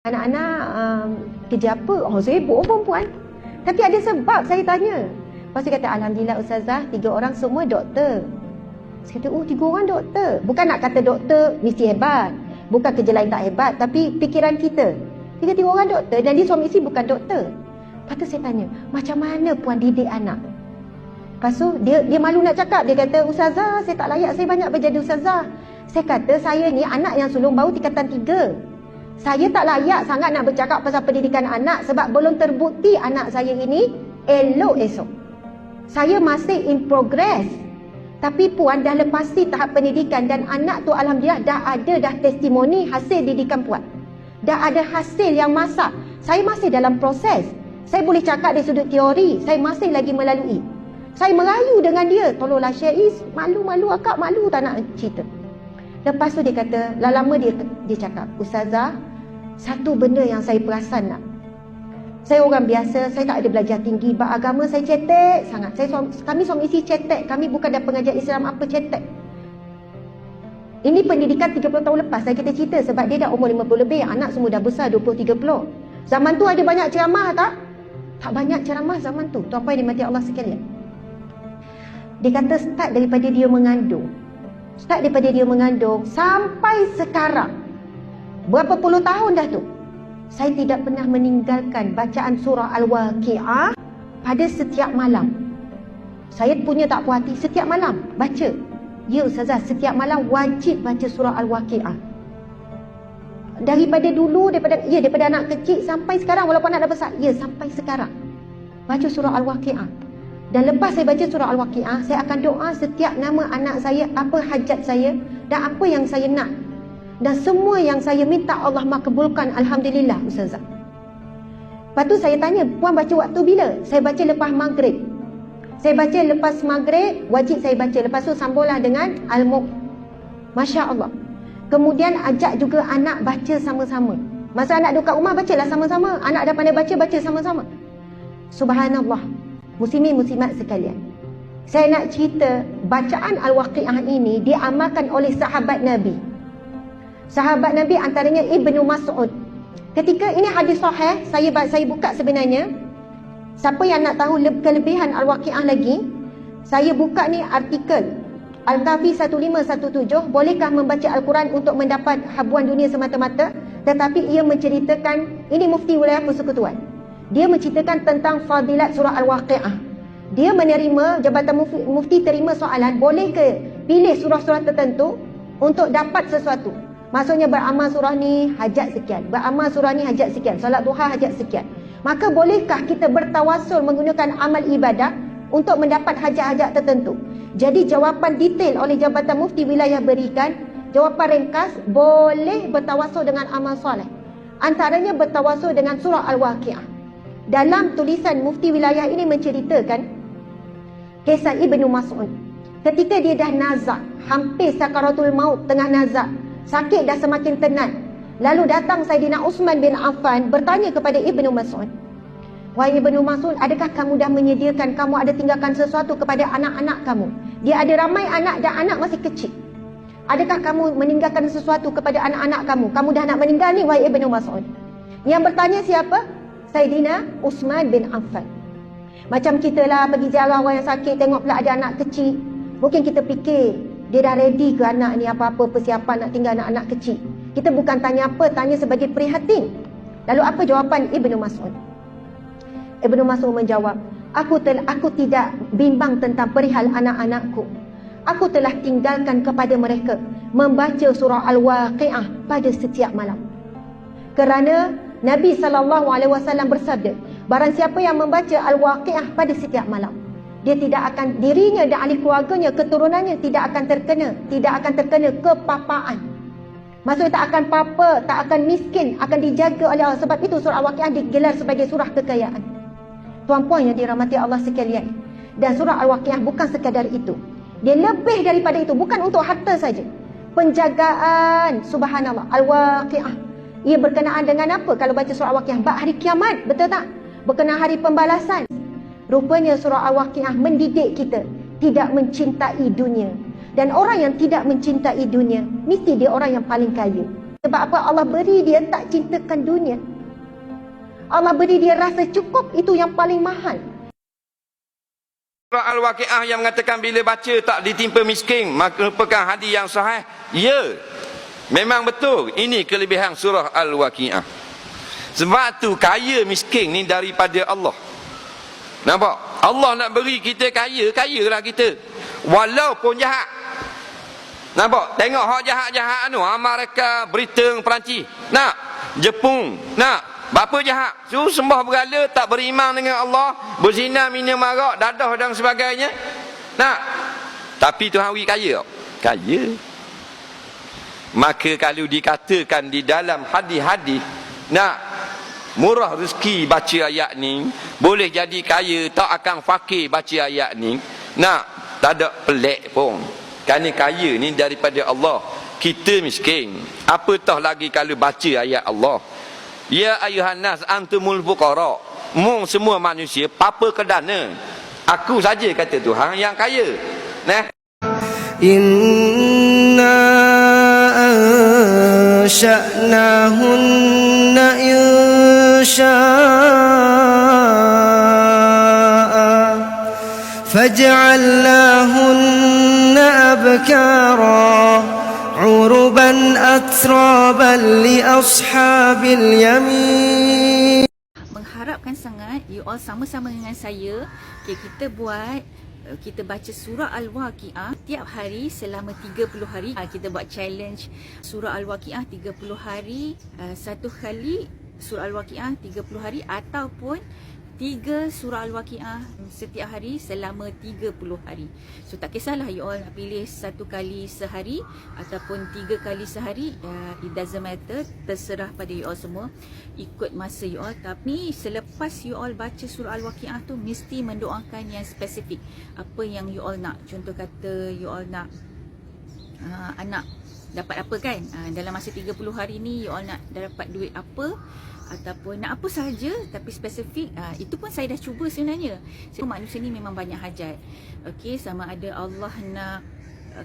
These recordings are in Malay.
Anak-anak kerja apa? Oh, sibuk perempuan. Tapi ada sebab saya tanya. Lepas tu kata, Alhamdulillah Ustazah, 3 orang semua doktor. Saya kata, oh 3 orang doktor. Bukan nak kata doktor mesti hebat. Bukan kerja lain tak hebat. Tapi fikiran kita. 3 orang doktor dan dia suami isteri bukan doktor. Lepas tu saya tanya, macam mana puan didik anak? Lepas tu dia malu nak cakap. Dia kata, Ustazah, saya tak layak, saya banyak berjadi Ustazah. Saya kata, saya ni anak yang sulung baru tingkatan 3. Saya tak layak sangat nak bercakap pasal pendidikan anak sebab belum terbukti anak saya ini elok esok. Saya masih in progress. Tapi puan dah lepasi tahap pendidikan dan anak tu Alhamdulillah dah testimoni hasil didikan puan. Dah ada hasil yang masak. Saya masih dalam proses. Saya boleh cakap dari sudut teori, saya masih lagi melalui. Saya merayu dengan dia, tolonglah Syaiz, malu-malu akak, malu tak nak cerita. Lepas tu dia kata, lama dia cakap, Ustazah, satu benda yang saya perasan nak. Saya orang biasa, saya tak ada belajar tinggi. Bab agama saya cetek sangat. Kami suami isteri cetek. Kami bukan dah pengajar Islam apa cetek. Ini pendidikan 30 tahun lepas. Saya kita cerita sebab dia dah umur 50 lebih. Anak semua dah besar 20-30. Zaman tu ada banyak ceramah tak? Tak banyak ceramah zaman tu. Tuan-puan yang dimati Allah sekalian. Dia kata start daripada dia mengandung. Sampai sekarang. Berapa puluh tahun dah tu. Saya tidak pernah meninggalkan bacaan surah Al-Waqi'ah pada setiap malam. Saya punya tak puas hati, setiap malam baca. Ya Ustazah, setiap malam wajib baca surah Al-Waqi'ah. Daripada dulu, daripada anak kecil sampai sekarang, walaupun anak dah besar, sampai sekarang baca surah Al-Waqi'ah. Dan lepas saya baca surah Al-Waqi'ah, saya akan doa setiap nama anak saya, apa hajat saya dan apa yang saya nak. Dan semua yang saya minta Allah makbulkan, Alhamdulillah Ustazah. Lepas tu saya tanya, puan baca waktu bila? Saya baca lepas maghrib. Saya baca lepas maghrib, wajib saya baca. Lepas tu sambunglah dengan Al-Mulk. Masya Allah. Kemudian ajak juga anak baca sama-sama. Masa anak duduk kat rumah, bacalah sama-sama. Anak dah pandai baca sama-sama. Subhanallah. Muslimin muslimat sekalian, saya nak cerita bacaan Al-Waqi'ah ini diamalkan oleh sahabat Nabi. Sahabat Nabi antaranya Ibnu Mas'ud. Ketika ini hadis sahih, saya buka sebenarnya. Siapa yang nak tahu kelebihan Al-Waqi'ah lagi, saya buka ni artikel Al-Kafi 1517, bolehkah membaca Al-Quran untuk mendapat habuan dunia semata-mata? Tetapi ia menceritakan, ini mufti wilayah persekutuan, dia menceritakan tentang fadilat surah Al-Waqi'ah. Dia menerima, jabatan mufti terima soalan, boleh ke pilih surah-surah tertentu untuk dapat sesuatu. Maksudnya beramal surah ni hajat sekian, beramal surah ni hajat sekian, solat duha hajat sekian. Maka bolehkah kita bertawasul menggunakan amal ibadah untuk mendapat hajat-hajat tertentu? Jadi jawapan detail oleh jabatan mufti wilayah berikan, jawapan ringkas, boleh bertawasul dengan amal soleh. Antaranya bertawasul dengan surah Al-Waqi'ah. Dalam tulisan mufti wilayah ini menceritakan kisah Ibnu Mas'ud. Ketika dia dah nazak, hampir sakaratul maut, tengah nazak, sakit dah semakin tenat. Lalu datang Saidina Uthman bin Affan bertanya kepada Ibnu Mas'ud, wahai Ibnu Mas'ud, adakah kamu dah menyediakan, kamu ada tinggalkan sesuatu kepada anak-anak kamu? Dia ada ramai anak dan anak masih kecil. Adakah kamu meninggalkan sesuatu kepada anak-anak kamu? Kamu dah nak meninggal ni, wahai Ibnu Mas'ud. Yang bertanya siapa? Saidina Uthman bin Affan. Macam kita lah pergi ziarah orang yang sakit, tengok pula ada anak kecil. Mungkin kita fikir, dia dah ready ke anak ni, apa-apa persiapan nak tinggal anak-anak kecil. Kita bukan tanya apa, tanya sebagai prihatin. Lalu apa jawapan Ibnu Mas'ud? Ibnu Mas'ud menjawab, aku tidak bimbang tentang perihal anak-anakku. Aku telah tinggalkan kepada mereka membaca surah Al-Waqi'ah pada setiap malam. Kerana Nabi SAW bersabda, barang siapa yang membaca Al-Waqi'ah pada setiap malam, dia tidak akan, dirinya dan ahli keluarganya, keturunannya tidak akan terkena kepapaan. Maksudnya tak akan papa, tak akan miskin, akan dijaga oleh Allah. Sebab itu surah Al-Waqi'ah digelar sebagai surah kekayaan. Tuan-puan yang dirahmati Allah sekalian. Dan surah Al-Waqi'ah bukan sekadar itu. Dia lebih daripada itu, bukan untuk harta saja. Penjagaan, subhanallah, Al-Waqi'ah. Ia berkenaan dengan apa kalau baca surah Al-Waqi'ah? Bab hari kiamat, betul tak? Berkenaan hari pembalasan. Rupanya surah Al-Waqi'ah mendidik kita tidak mencintai dunia. Dan orang yang tidak mencintai dunia, mesti dia orang yang paling kaya. Sebab apa? Allah beri dia tak cintakan dunia. Allah beri dia rasa cukup, itu yang paling mahal. Surah Al-Waqi'ah yang mengatakan bila baca tak ditimpa miskin, maka merupakan hadis yang sahih. Ya, memang betul. Ini kelebihan surah Al-Waqi'ah. Sebab tu kaya miskin ni daripada Allah. Nampak? Allah nak beri kita kaya, kayalah kita. Walaupun jahat. Nampak? Tengok hak jahat-jahat anu, Amerika, Britain, Perancis. Nak? Jepun. Nak? Bapa jahat? Sembah berhala, tak beriman dengan Allah, berzina, minum arak, dadah dan sebagainya. Nak? Tapi Tuhan beri kaya. Kaya. Maka kalau dikatakan di dalam hadis-hadis, nak murah rezeki baca ayat ni, boleh jadi kaya, tak akan fakir baca ayat ni. Nak? Tak ada pelik pun. Kerana kaya ni daripada Allah. Kita miskin. Apatah lagi kalau baca ayat Allah. Ya ayuhan nas antumul fuqara. Mung semua manusia papa kedana. Aku saja kata Tuhan yang kaya. Nah. Inna ansha'nahunna insha'a faj'alnahunna abkara uruban atraban li ashabil yamin. Mengharapkan sangat you all sama-sama dengan saya. Okay, kita baca surah Al-Waqi'ah tiap hari selama 30 hari. Kita buat challenge surah Al-Waqi'ah 30 hari, satu kali surah Al-Waqi'ah 30 hari, ataupun 3 surah Al-Waqi'ah setiap hari selama 30 hari. So tak kisahlah you all nak pilih 1 kali sehari ataupun 3 kali sehari, it doesn't matter, terserah pada you all semua, ikut masa you all. Tapi selepas you all baca surah Al-Waqi'ah tu, mesti mendoakan yang spesifik. Apa yang you all nak. Contoh kata you all nak anak dapat apa kan, dalam masa 30 hari ni you all nak dapat duit apa, ataupun nak apa sahaja tapi spesifik. Itu pun saya dah cuba sebenarnya. Manusia ni memang banyak hajat. Okey, sama ada Allah nak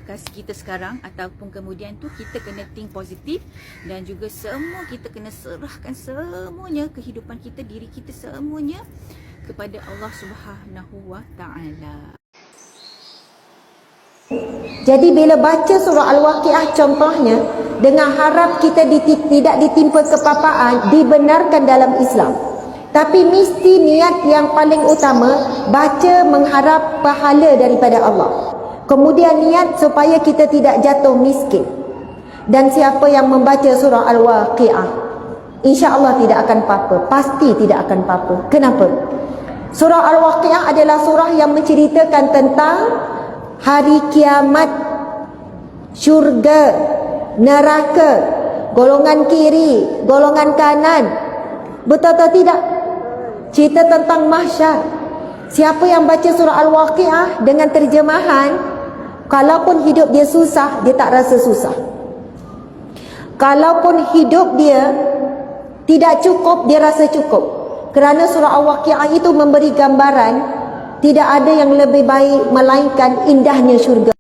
kasih kita sekarang ataupun kemudian tu, kita kena think positif. Dan juga semua kita kena serahkan semuanya, kehidupan kita, diri kita semuanya kepada Allah Subhanahu Wa Taala. Jadi bila baca surah Al-Waqi'ah contohnya, dengan harap kita tidak ditimpa kepapaan, dibenarkan dalam Islam. Tapi mesti niat yang paling utama, baca mengharap pahala daripada Allah. Kemudian niat supaya kita tidak jatuh miskin. Dan siapa yang membaca surah Al-Waqi'ah, insya-Allah tidak akan apa-apa. Pasti tidak akan apa-apa. Kenapa? Surah Al-Waqi'ah adalah surah yang menceritakan tentang hari kiamat, syurga, neraka, golongan kiri, golongan kanan. Betul atau tidak? Cerita tentang mahsyar. Siapa yang baca surah Al-Waqi'ah dengan terjemahan, kalaupun hidup dia susah, dia tak rasa susah. Kalaupun hidup dia tidak cukup, dia rasa cukup. Kerana surah Al-Waqi'ah itu memberi gambaran tidak ada yang lebih baik melainkan indahnya syurga